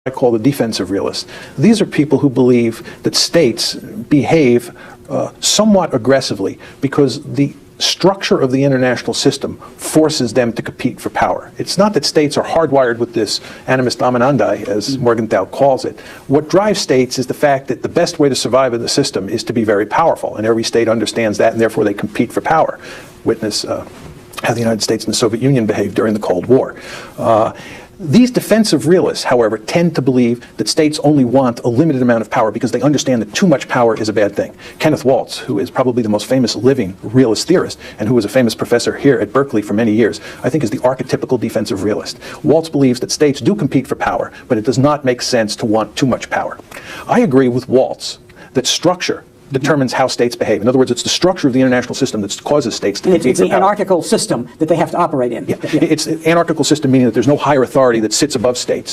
I call the defensive realists. These are people who believe that states behave somewhat aggressively because the structure of the international system forces them to compete for power. It's not that states are hardwired with this animus dominandi, as Morgenthau calls it. What drives states is the fact that the best way to survive in the system is to be very powerful, and every state understands that, and therefore they compete for power. Witness how the United States and the Soviet Union behaved during the Cold War. These defensive realists, however, tend to believe that states only want a limited amount of power because they understand that too much power is a bad thing. Kenneth Waltz, who is probably the most famous living realist theorist and who was a famous professor here at Berkeley for many years, I think is the archetypical defensive realist. Waltz believes that states do compete for power, but it does not make sense to want too much power. I agree with Waltz that structure determines how states behave. In other words, it's the structure of the international system that causes states to compete for power. It's the anarchical system that they have to operate in. Yeah. It's an anarchical system, meaning that there's no higher authority that sits above states.